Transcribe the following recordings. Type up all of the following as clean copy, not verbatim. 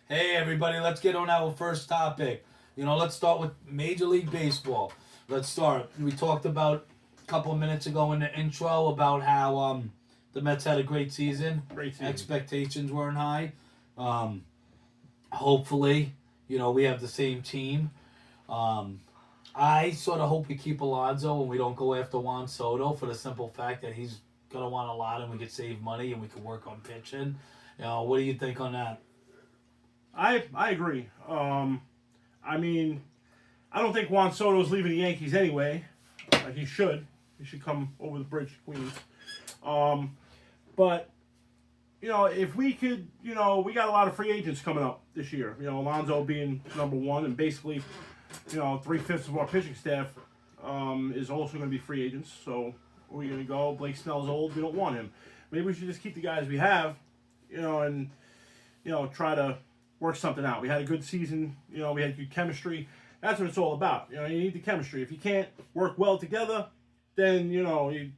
Hey, everybody, let's get on our first topic. Let's start with Major League Baseball. Let's start. We talked about a couple of minutes ago in the intro about how the Mets had a great season. Great season. Expectations weren't high. Um, Hopefully, we have the same team. Um, I sort of hope we keep Alonso and we don't go after Juan Soto for the simple fact that he's going to want a lot and we could save money and we could work on pitching. What do you think on that? I agree. I mean, I don't think Juan Soto's leaving the Yankees anyway. He should. He should come over the bridge to Queens. But, if we could, we got a lot of free agents coming up this year. Alonso being number one, and basically, 3/5 of our pitching staff is also going to be free agents. So, where are we going to go? Blake Snell's old. We don't want him. Maybe we should just keep the guys we have, and, try to work something out. We had a good season. We had good chemistry. That's what it's all about. You need the chemistry. If you can't work well together, then, you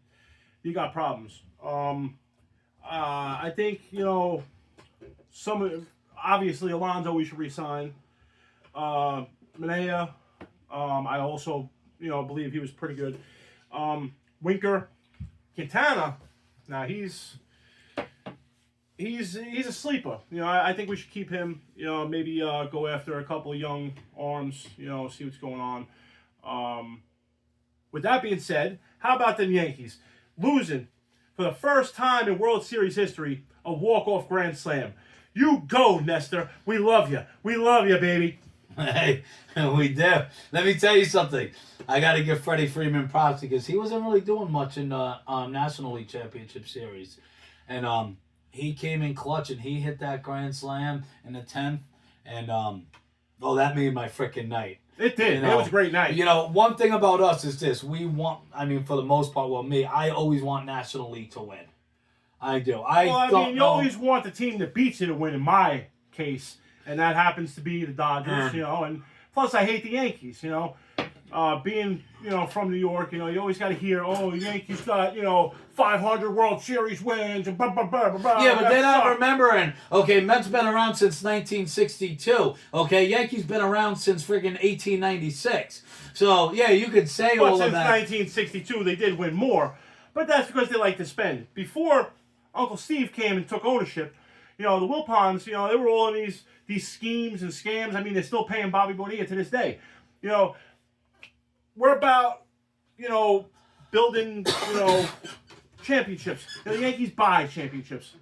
got problems. I think, obviously Alonso we should resign. Manea, I also, believe he was pretty good. Winker, Quintana, now he's a sleeper. I think we should keep him. Maybe go after a couple of young arms. See what's going on. With that being said, how about them Yankees losing for the first time in World Series history a walk-off grand slam? You go, Nestor. We love you. We love you, baby. Hey, we do. Let me tell you something. I got to give Freddie Freeman props because he wasn't really doing much in the National League Championship Series, and he came in clutch and he hit that grand slam in the 10th, and that made my freaking night. It did. It was a great night. One thing about us is this: for the most part, I always want National League to win. I do. You always want the team that beats you to win. In my case, and that happens to be the Dodgers. And plus I hate the Yankees. Being from New York, you always got to hear, the Yankees got 500 World Series wins and blah blah blah blah blah. Yeah, but they're not remembering. Okay, Mets been around since 1962. Okay, Yankees been around since friggin' 1896. So yeah, you could say all of that. Since 1962, they did win more, but that's because they like to spend. Before Uncle Steve came and took ownership, the Wilpons, they were all in these schemes and scams. I mean, they're still paying Bobby Bonilla to this day. We're about, building, championships. The Yankees buy championships.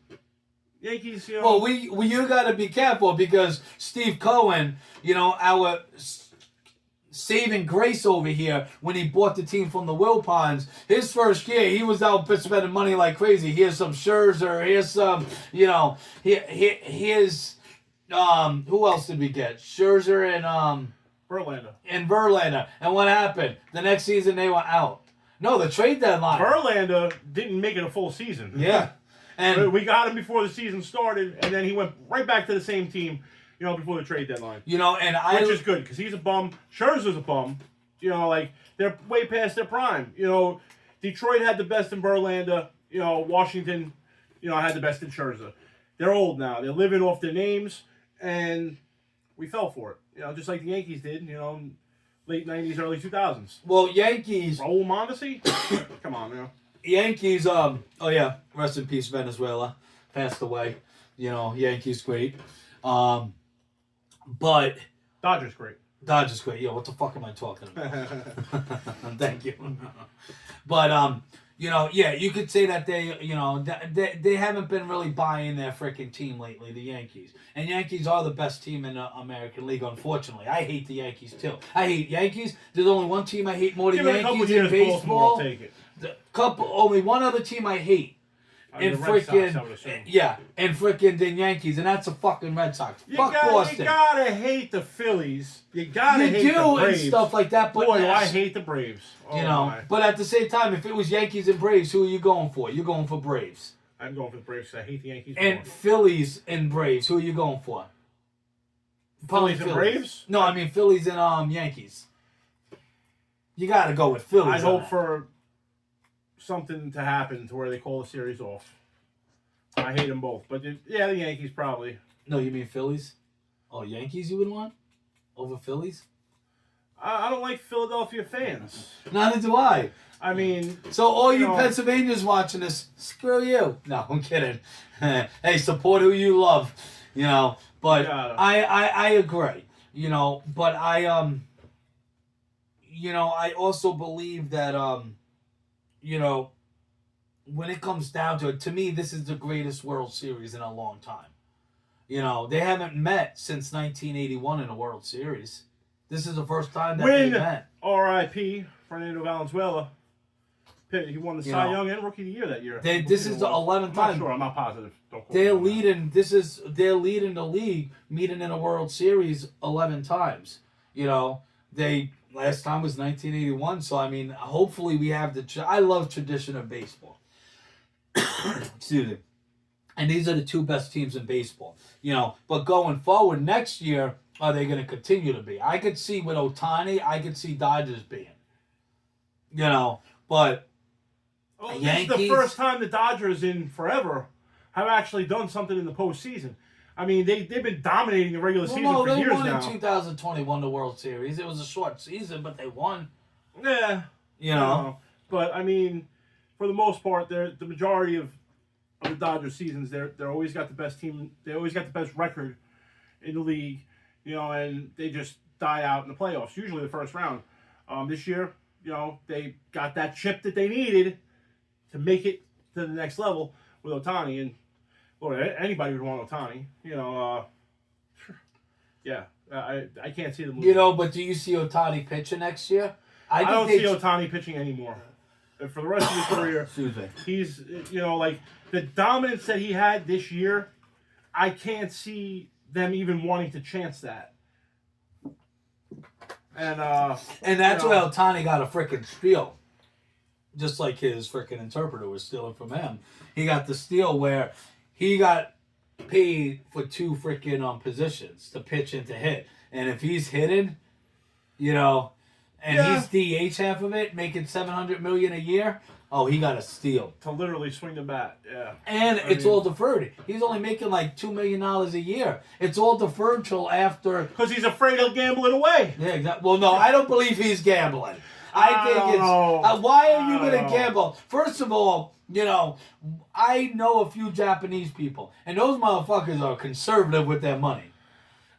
Yankees, Well, you got to be careful because Steve Cohen, our saving grace over here, when he bought the team from the Wilpons, his first year, he was out spending money like crazy. Here's some Scherzer. Here's some, here's, who else did we get? Scherzer and, Verlander. And what happened? The next season they were out. No, the trade deadline. Verlander didn't make it a full season. Yeah. And we got him before the season started, and then he went right back to the same team, before the trade deadline. Which is good, because he's a bum. Scherzer's a bum. They're way past their prime. Detroit had the best in Verlander. Washington, had the best in Scherzer. They're old now. They're living off their names, and we fell for it. Just like the Yankees did, late 90s, early 2000s. Well, Yankees... Raul Mondesi? Come on, Yankees, rest in peace, Venezuela. Passed away. Yankees great. But... Dodgers great. Yeah, what the fuck am I talking about? Thank you. But, you could say that they haven't been really buying their freaking team lately, the Yankees. And Yankees are the best team in the American League, unfortunately. I hate the Yankees, too. I hate Yankees. There's only one team I hate more than Yankees in baseball. Take it. Only one other team I hate. And freaking the Yankees, and that's the fucking Red Sox. Fuck Boston. You gotta hate the Phillies. You gotta hate the Braves. And stuff like that. But boy, I hate the Braves. But at the same time, if it was Yankees and Braves, who are you going for? You're going for Braves. I'm going for the Braves because I hate the Yankees. And more. Phillies and Braves, who are you going for? Phillies and Braves? No, I mean Phillies and Yankees. You gotta go with Phillies. I hope for something to happen to where they call the series off. I hate them both, but the Yankees probably. No, you mean Phillies? Oh, Yankees you would want over Phillies? I don't like Philadelphia fans. Neither do I. I mean, So all you know, Pennsylvanians watching this, screw you. No, I'm kidding. Hey, support who you love. You know, but Yeah. I agree. You know, but you know, I also believe that you know, when it comes down to it, to me, this is the greatest World Series in a long time. You know, they haven't met since 1981 in a World Series. This is the first time that they met. R.I.P. Fernando Valenzuela. He won the Cy Young and Rookie of the Year that year. This is the 11th time. I'm not sure. I'm not positive. Don't quote They're me on leading. They're leading the league, meeting in a World Series 11 times. You know, last time was 1981. So I mean, hopefully we have I love tradition of baseball. Excuse me. And these are the two best teams in baseball. You know, but going forward next year, are they going to continue to be? I could see with Ohtani, I could see Dodgers being. You know, but Yankees. This is the first time the Dodgers in forever have actually done something in the postseason. I mean, they've been dominating the regular season for years now. They won in 2020, won the World Series. It was a short season, but they won. Yeah. You know. But, I mean, for the most part, the majority of the Dodgers seasons, they're always got the best team. They always got the best record in the league, you know, and they just die out in the playoffs, usually the first round. This year, you know, they got that chip that they needed to make it to the next level with Ohtani, and Lord, anybody would want Ohtani. You know, yeah, I can't see them losing. You know, but do you see Ohtani pitching next year? I don't see Ohtani pitching anymore. And for the rest of his career, he's, you know, like the dominance that he had this year, I can't see them even wanting to chance that. And that's where Ohtani got a freaking steal. Just like his freaking interpreter was stealing from him. He got the steal where he got paid for two freaking positions, to pitch and to hit. And if he's hitting, you know, and he's DH half of it, making $700 million a year, oh, he got a steal. To literally swing the bat, yeah. And it's all deferred. He's only making like $2 million a year. It's all deferred till after. Because he's afraid he'll gamble it away. Yeah, exactly. Well, no, I don't believe he's gambling. I think it's... why are you going to gamble? First of all, you know, I know a few Japanese people, and those motherfuckers are conservative with their money.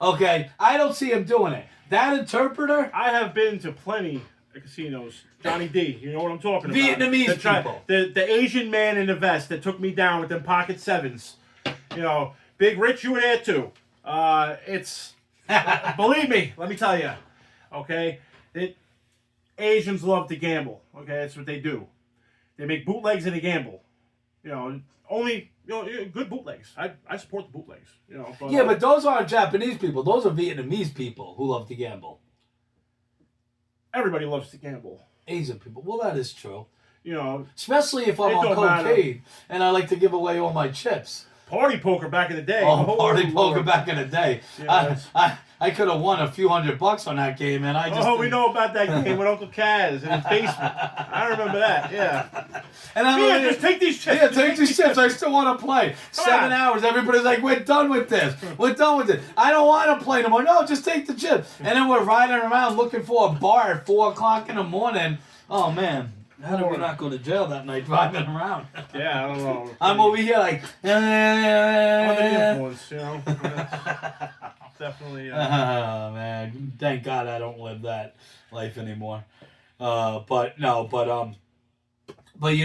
Okay? I don't see him doing it. That interpreter... I have been to plenty of casinos. Johnny D, you know what I'm talking about. Vietnamese people. The Asian man in the vest that took me down with them pocket sevens. You know, Big Rich, you were there too. It's... believe me, let me tell you. Okay? Asians love to gamble. Okay, that's what they do. They make bootlegs and they gamble. You know, only good bootlegs. I support the bootlegs. You know, but those aren't Japanese people. Those are Vietnamese people who love to gamble. Everybody loves to gamble. Asian people. Well, that is true. You know, especially if I'm on cocaine and I like to give away all my chips. Party poker back in the day. Oh, party poker back in the day. Yeah, I could have won a few $100 on that game, and I just... we know about that game with Uncle Kaz in his basement. I remember that, yeah. And I'm like, just take these chips. Yeah, take these chips. I still want to play. 7 hours. Everybody's like, we're done with this. We're done with it. I don't want to play no more. No, just take the chips. And then we're riding around looking for a bar at 4 o'clock in the morning. Oh, man. How did we not go to jail that night driving around? Yeah, I don't know. I'm over here like... Under the influence, you know. Definitely. Oh, man. Thank God I don't live that life anymore. But you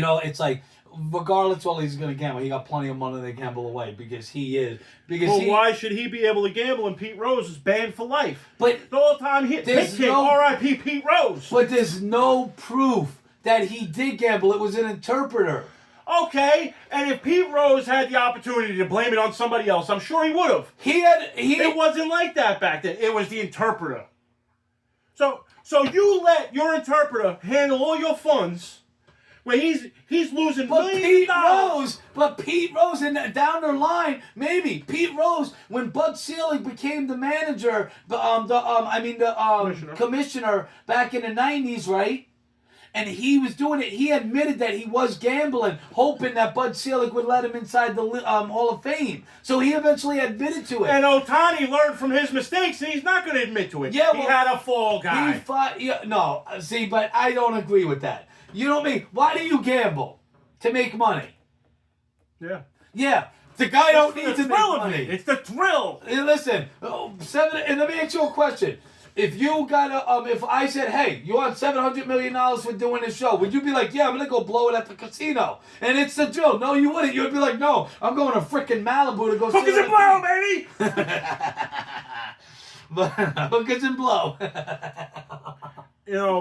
know, it's like, regardless of all he's going to gamble, he got plenty of money to gamble away because he is. Why should he be able to gamble and Pete Rose is banned for life? But the whole time R.I.P. Pete Rose. But there's no proof that he did gamble. It was an interpreter. Okay, and if Pete Rose had the opportunity to blame it on somebody else, I'm sure he would have. It wasn't like that back then. It was the interpreter. So you let your interpreter handle all your funds, where he's losing millions of dollars. But Pete Rose, and down the line, maybe Pete Rose, when Bud Selig became the manager, commissioner back in the '90s, right? And he was doing it. He admitted that he was gambling, hoping that Bud Selig would let him inside the Hall of Fame. So he eventually admitted to it. And Ohtani learned from his mistakes, and he's not going to admit to it. Yeah, he well, had a fall guy. He fought. Yeah, no, see, but I don't agree with that. You know what I mean? Why do you gamble? To make money. Yeah. Yeah. The guy don't It's need the to make thrill of money. it. It's the thrill. Hey, listen, and let me ask you a question. If you got if I said, hey, you want $700 million for doing this show, would you be like, yeah, I'm gonna go blow it at the casino? And it's the drill. No, you wouldn't. You'd be like, no, I'm going to freaking Malibu to go. Hookers and blow, baby. Hookers and blow.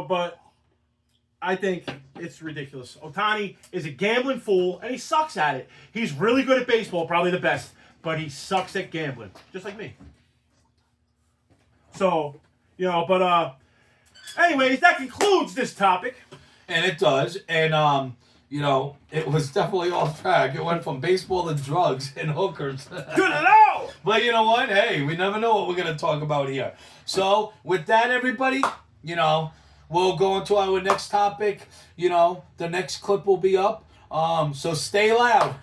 But I think it's ridiculous. Ohtani is a gambling fool, and he sucks at it. He's really good at baseball, probably the best, but he sucks at gambling, just like me. So, anyways, that concludes this topic. And it does. And, it was definitely off track. It went from baseball to drugs and hookers. Good to know! But you know what? Hey, we never know what we're going to talk about here. So, with that, everybody, we'll go into our next topic. The next clip will be up. So stay loud.